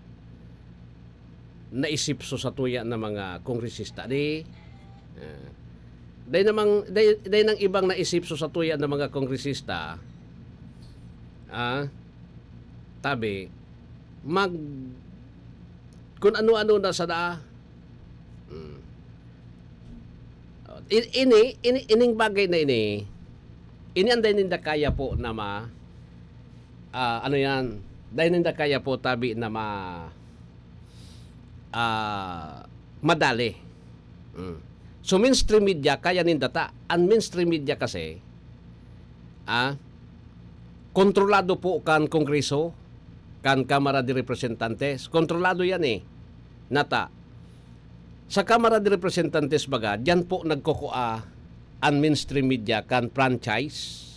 naisipso sa tuya na mga kongresista di dahil nang ibang naisipso sa tuya na mga kongresista tabi kung ano-ano na sa daa ining bagay na ini anday ninda kaya po na ano yan dahil ninda kaya po tabi na madali. So mainstream media kaya ninda ta. Ang mainstream media kasi kontrolado po kan Kongreso, kan Kamara de Representantes. Kontrolado yan nata. Sa Kamara de Representantes baga, diyan po nagkukua ang mainstream media kan franchise.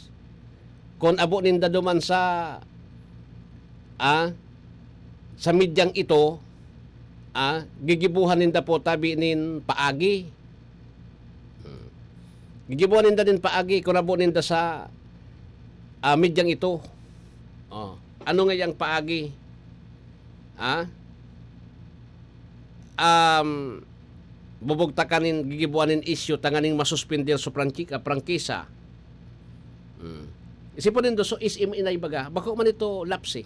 Kung abo ninda duman sa medyang ito, gigibuhan ninda po tabi nin paagi. Gigibuhan ninda din paagi kung abo ninda sa medyang ito. Ano nga yang paagi? Bubugtakanin gigibuanin issue tanganing masuspender sa prangkisa. Isipon nindo so isim inay baga bako man ito lapsi.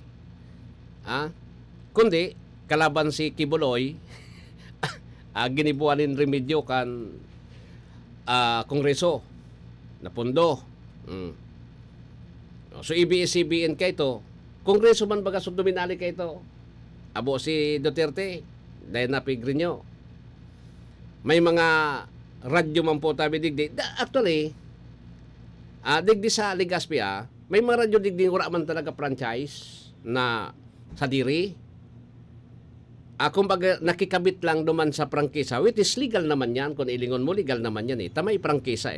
Kundi kalaban si Kibuloy ginibuanin remedyo kan Kongreso na pondo. So EBS-CBN kay to Kongreso man baga subdominali kay to abo si Duterte dahil napigrinyo. May mga radyo man po tabi digdi. Actually, digdi sa Legazpi, may mga radyo digdi wala man talaga franchise na sa diri. Kumbaga nakikabit lang duman sa prangkisa, which is legal naman yan. Kung ilingon mo, legal naman yan Tamay prangkisa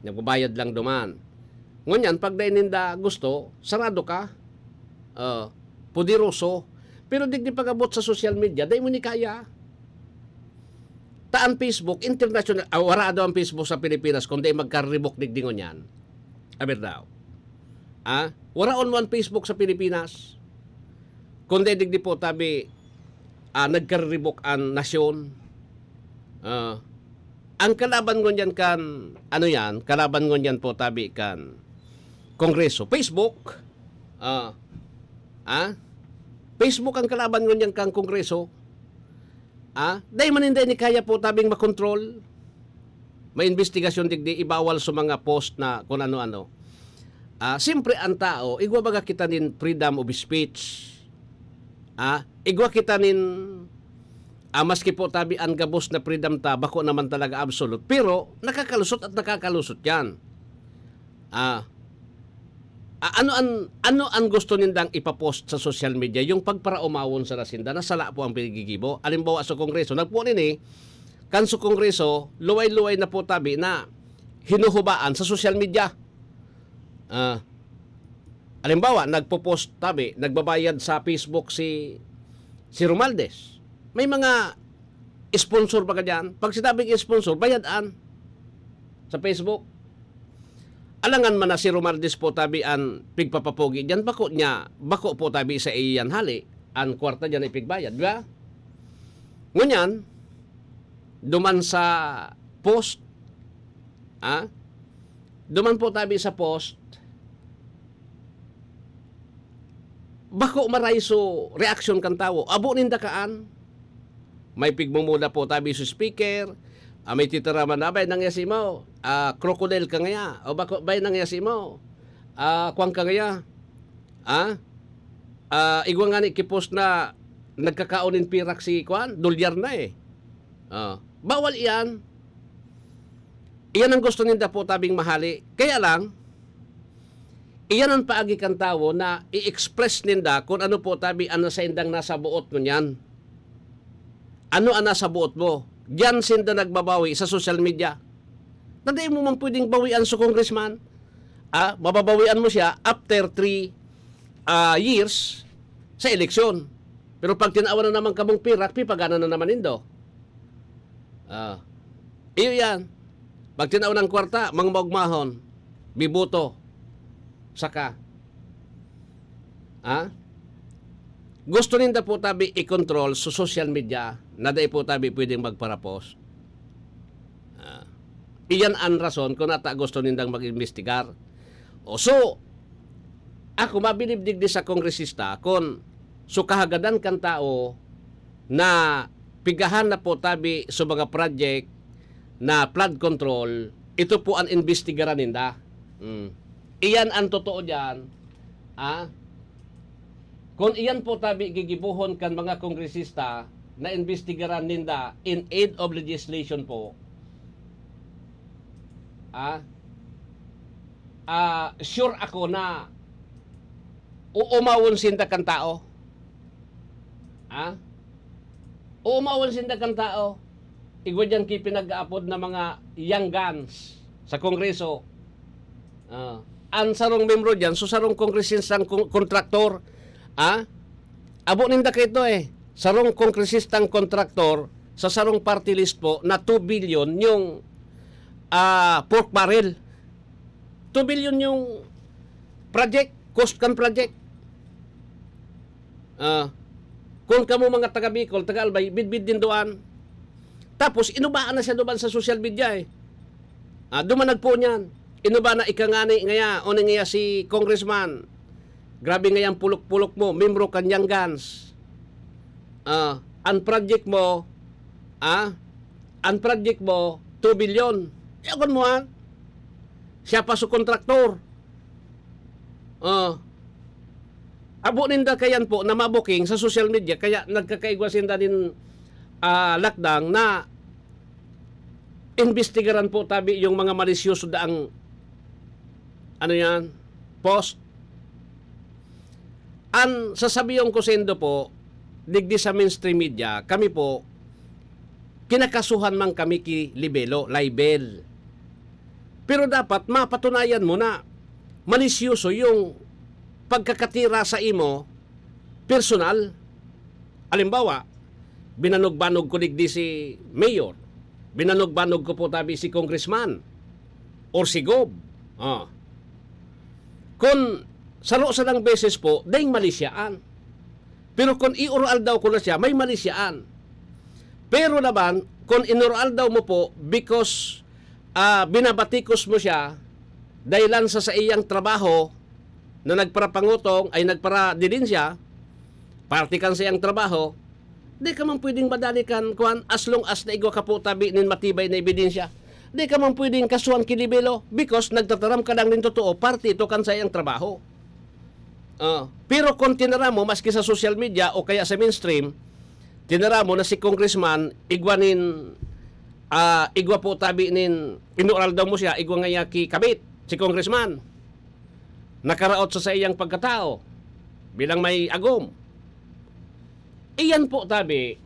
Nagbabayad lang duman. Ngunyan, pag ninda gusto, sarado ka. Pudiroso. Pero digdi pag-abot sa social media, dahil mo ni kaya. Taan Facebook, international, wala daw ang Facebook sa Pilipinas, kundi magka-revoke digdingon yan. Aber daw. Wala on one Facebook sa Pilipinas. Kundi digdi po tabi, nagka-revoke ang nasyon. Ang kalaban ngon yan kan, kalaban ngon yan po tabi kan Kongreso. Facebook. Facebook ang kalaban ngon yan kan Kongreso. Dahil maninday ni kaya po tabing makontrol. May investigasyon digdi ibawal sa mga post na kung ano-ano. Siyempre ang tao, igwa baga kita nin freedom of speech. Igwa kita nin maski po tabi ang gabos na freedom ta, bako naman talaga absolute. Pero nakakalusot at nakakalusot yan. Ano ang gusto nindang ipapost sa social media? Yung pagparaumawon sa nasinda, nasala po ang pinigigibo. Alimbawa sa Kongreso, nagpo kan sa Kongreso, luway-luway na po tabi na hinuhubaan sa social media. Alimbawa, nagpo-post tabi, nagbabayad sa Facebook si Romualdez. May mga sponsor ba ka dyan? Pag sinabing sponsor, bayadaan sa Facebook. Alangan man na si Romualdez po tabi ang pigpapapogi dyan, bako po tabi sa iyan hali, ang kwarta dyan ipigbayad, di ba? Ngunyan, duman sa post, duman po tabi sa post, bako marayso reaksyon kan tao, abo ninda kaan, may pigmumula po tabi sa speaker, may titiraman na, bay nangyasi mo, crocodile ka ngaya, o bako, bay nangyasi mo, kwang ka ngaya, igwa nga ni kipost na nagkakaunin pirak si Kwan, dolyar na Bawal iyan. Iyan ang gusto ninda po tabing mahali. Kaya lang, iyan ang paagi kan tao na i-express ninda kung ano po tabi ano sa indang nasa buot mo niyan. Ano ang nasa buot mo? Diyan sinda nagbabawi sa social media. Tanda mo man pwedeng bawian sa congressman. Mababawian mo siya after 3 years sa eleksyon. Pero pag tinawa na naman kamong pirak, pipagana na naman nindo. Iyo yan. Pag tinaw ng kwarta, mangmagmahon, bibuto, saka. Gusto ninda po tabi i-control sa social media na dahil po tabi pwedeng magparapos. Iyan ang rason kung nata gusto nindang mag-investigar. So, ako mabilib digdi sa kongresista kung sukahagadan kan tao na pigahan na po tabi sa mga project na flood control, ito po ang investigaran ninda. Iyan ang totoo dyan. Kung iyan po tabi gigibuhon kan mga kongresista na investigaran ninda in aid of legislation po, sure ako na uumawon sinda kan tao. Uumawon sinda kan tao. Igwa dyan pinag-aapod na mga young guns sa kongreso. Ang sarong membro dyan, so sarong kongresistang kontraktor. Abo ninda kayo ito sarong kongresistang kontraktor sa sarong party list po na 2 billion yung pork barrel. 2 billion yung project, cost kan project. Kung kamo mga taga Bicol, taga Albay, bidbid din doan. Tapos, inubaan na siya doon sa social media dumanag po niyan. Inuba na ikangani ngaya, o ngaya si congressman. Grabe ngayang pulok-pulok mo, membro kanyang guns. Ang project mo, 2 billion. Yakon mo siya pa sa kontraktor. Abo ninda kayan po na mabuking sa social media, kaya nagkakaigwasin da din lakdang na investigaran po tabi yung mga malisyoso daang post. Ang sasabiyon ko sendo po, digdi sa mainstream media, kami po, kinakasuhan man kami ki libel. Pero dapat mapatunayan mo na malisyoso yung pagkakatira sa imo personal. Halimbawa, binanog-banog ko digdi si mayor. Binanog-banog ko po tabi si congressman or si Gob. Kung saro sa lang beses po, daing malisyaan. Pero kung iural daw ko na siya, may malisyaan. Pero naman, kung inural daw mo po because binabatikos mo siya dahilan sa iyang trabaho na nagparapangutong ay nagparadilin siya, partikan sa iyang trabaho, di ka man pwedeng madalikan kuan as long as na igwa ka po tabi nin matibay na ebidensya. Di ka man pwedeng kasuhan kilibelo because nagtataram ka lang nin totoo, party ito kan sa iyang trabaho. Pero kung tinara mo, maski sa social media o kaya sa mainstream, tinara mo na si congressman, igwa po tabi nin, inural daw mo siya, igwa nga ki kabit, si congressman. Nakaraot sa iyang pagkatao, bilang may agom. Iyan po tabi,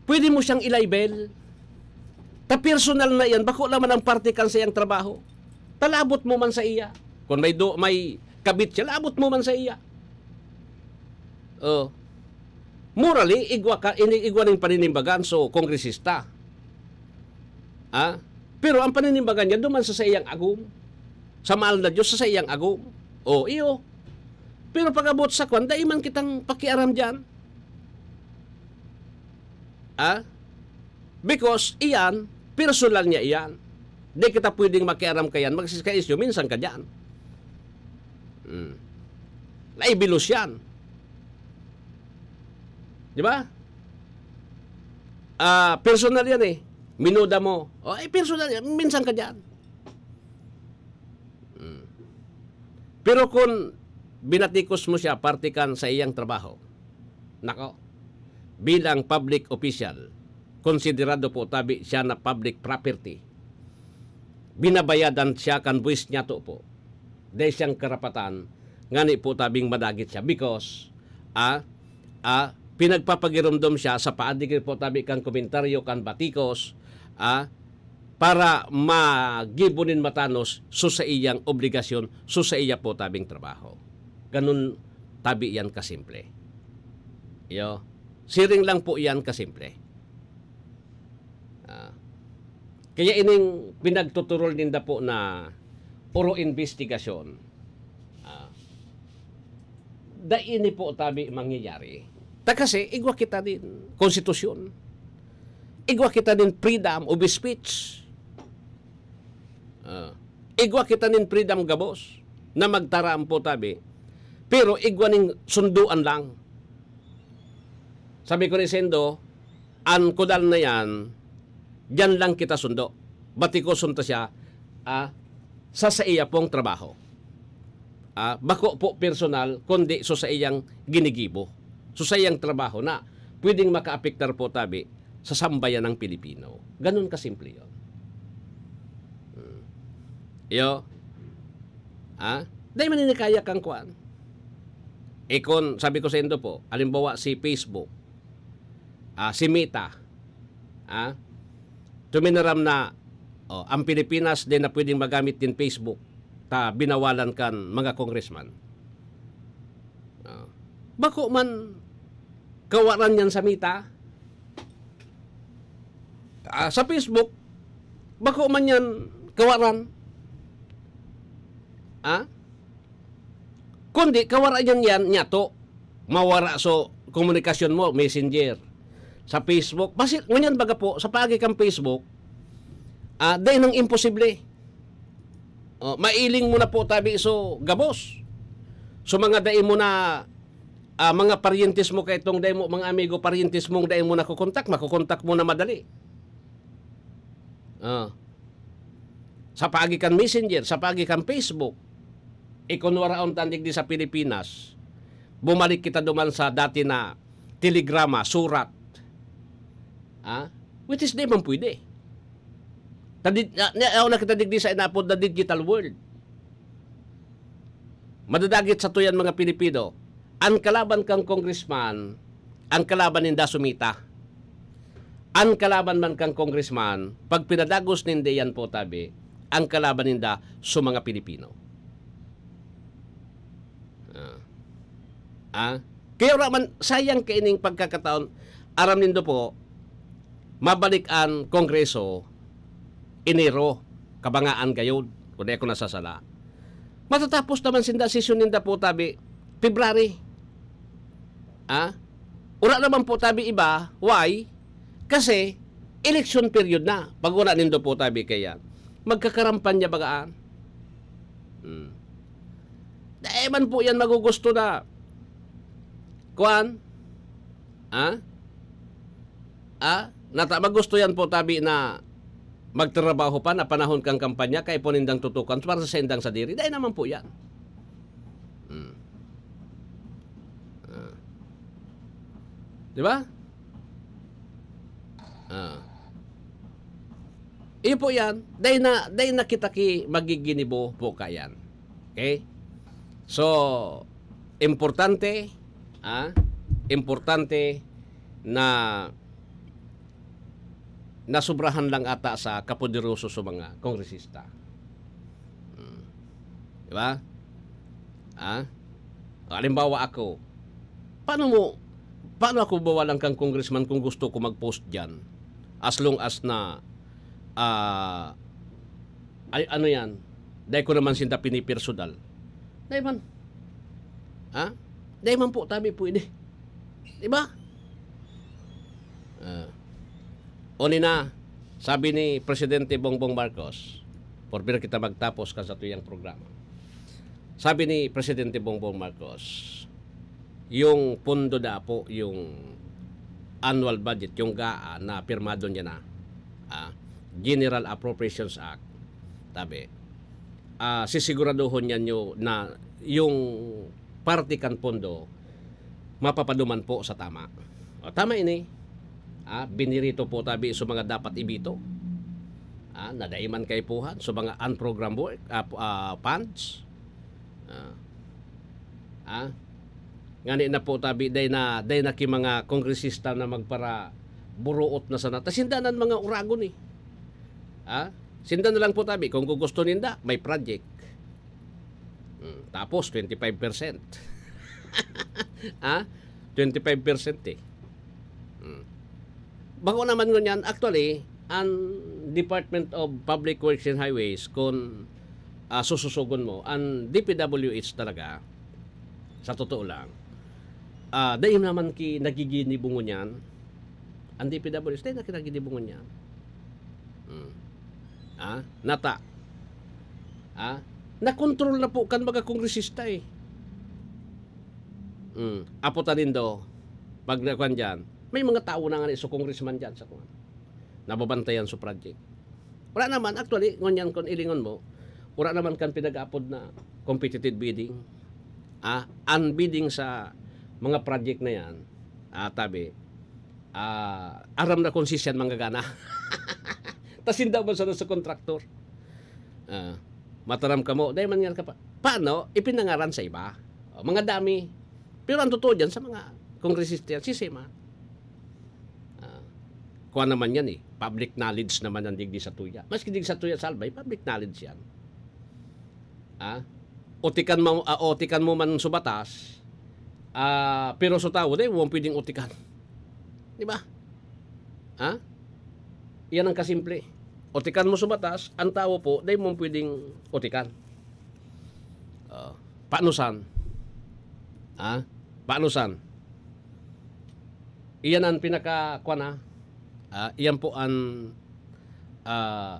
pwede mo siyang ilabel. Ta personal na iyan, bako naman ang parte kan sa iyang trabaho. Talabot mo man sa iya. Kung may kabit siya, labot mo man sa iya. Morally, igwa ng paninimbagan so kongresista. Pero ang paninimbagan niya duman sa iyang agum. Sa mahal na Diyos sa iyang agum. Iyo. Pero pag-abot sa kwan, dahil man kitang pakiaram dyan. Because iyan, personal niya iyan. Di kita pwedeng makiaram kayan, magsiskaisyo, minsan ka dyan. Naibilos yan. Di ba? Personal yan Minuda mo. Personal yan, minsan ka dyan. Pero kung binatikos mo siya, partikan sa iyang trabaho, nako, bilang public official, konsiderado po tabi siya na public property. Binabayadan siya kan buwis niya to po. Dahil siyang karapatan, ngani po tabing madagit siya because pinagpapagirumdom siya sa paadigir po tabi kang komentaryo kan batikos para magibunin matanos so sa iyang obligasyon, so sa iya po tabing trabaho. Ganun tabi yan kasimple. Yo, siring lang po yan kasimple. Kaya ining pinagtuturol ninda po na puro investigasyon. Da ini po tabi mangyayari. Kasi igwa kita din konstitusyon. Igwa kita din freedom of speech. Igwa kita din freedom gabos na magtaraan po tabi. Pero igwa ning sunduan lang. Sabi ko ni Sendo, ang kudal na yan, diyan lang kita sundo. Batiko sunta siya sa iya pong trabaho. Bako po personal, kundi so sa iyang ginigibo. So sa iyang trabaho na pwedeng makaapektar po tabi sa sambayan ng Pilipino. Ganun kasimple yun. Dahil maninikaya kang kuan. Ikon, sabi ko sa Indo po, alimbawa si Facebook, si Meta, tuminaram na ang Pilipinas din na pwedeng magamit din Facebook binawalan kan mga congressman. Bako man kawaran yan sa Meta, sa Facebook, bako man yan kawaran. Kundi kawaran yan nyato, mawara so komunikasyon mo, messenger, sa Facebook. Basit, ngunyan baga po, sa pagi kang Facebook, dahil nang imposible. Mailing mo na po tabi so gabos. So mga dahil mo na, mga parientes mo kay itong dahil mo, mga amigo parientes mong dahil mo na makukontak mo na madali. Sa pagi kang messenger, sa pagi kang Facebook, ikunwaraon tandig di sa Pilipinas, bumalik kita duman sa dati na telegrama, surat, which is di man pwede. Ayaw na kita digdi sa inapod na digital world. Madadagit sa tuyan mga Pilipino, ang kalaban kang congressman, ang kalaban ninda sumita. Ang kalaban man kang congressman, pag pinadagos ninda yan po tabi, ang kalaban ninda sa mga Pilipino. Kaya raman, sayang kaining pagkakataon, aram nindo po, mabalik ang Kongreso, Enero, kabangaan gayon, kung ako nasasala. Matatapos naman sinda session ninda po tabi, February. Ura naman po tabi iba, why? Kasi, election period na. Pag wala nindo po tabi kaya, magkakarampanya bagaan. Daeman po yan magugusto na. Kuan? Magusto yan po tabi na magtrabaho pa na panahon kang kampanya kay po nindang tutukan para sa sendang sa diri. Dahil naman po yan. Di ba? Iyo po yan. Dahil na kita ki magiginibo po kayan. Okay? So, importante na nasubrahan lang ata sa kapoderoso sa mga kongresista. Diba? Halimbawa ako, paano ako bawalan kang congressman kung gusto ko mag-post dyan? As long as na ano yan, dahil ko naman sinta pinipersonal. Dahil man, dahil man po, tabi pwede. Diba? Oni na, sabi ni Presidente Bongbong Marcos, forbira kita magtapos ka sa tuyang programa. Sabi ni Presidente Bongbong Marcos, yung pondo na po, yung annual budget, yung GAA na pirmado niya na, General Appropriations Act, tabi, sisiguraduhon niya nyo na yung partikan pondo mapapaduman po sa tama. Tama ini. Binirito po tabi sa mga dapat ibito. Nadaiman kay puhan sa mga unprogrammed work funds. Ngani na po tabi day na ki mga kongresista na magpara buruot na sana. Tasindanan mga uragon ni. Sindan na lang po tabi kung gusto ninda may project. Tapos 25%. 25% eh. Bako naman ngunyan, actually, ang Department of Public Works and Highways, kung sususugon mo, ang DPWH talaga, sa totoo lang, dahil naman nagiginibungon yan, ang DPWH, dahil nagiginibungon yan. Nata. Nakontrol na po kan mga kongresista eh. Apotanin do, pag nakuhan dyan, may mga tao na nga sa congressman dyan sa kuhan. Nababantayan sa project. Wala naman, actually, ngunyan kung ilingon mo, wala naman kan pinag-apod na competitive bidding. Ang bidding sa mga project na yan, tabi, aram na konsisyan mga gana. Tas hindi mo sa kontraktor. Mataram ka mo, dahil man nga ka pa. Paano? Ipinangaran sa iba. Mga dami. Pero ang totoo dyan sa mga kongresista yan, sisima. Kuha naman yan eh. Public knowledge naman ang digdi sa tuya. Maski digdi sa tuya salbay, public knowledge yan. Otikan mo man sa batas, pero sa tao, dahil huwag pwedeng otikan. Di ba? Yan ang kasimple. Otikan mo sa batas, ang tao po, dahil mo pwedeng otikan. Paano san? Paano san? Iyan ang iyan po ang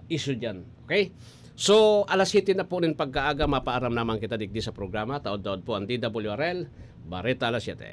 issue dyan. Okay? So, alas 7 na po rin pagkaaga, mapaaram naman kita digdi sa programa. Taod-taod po ang DWRL, Bareta alas 7.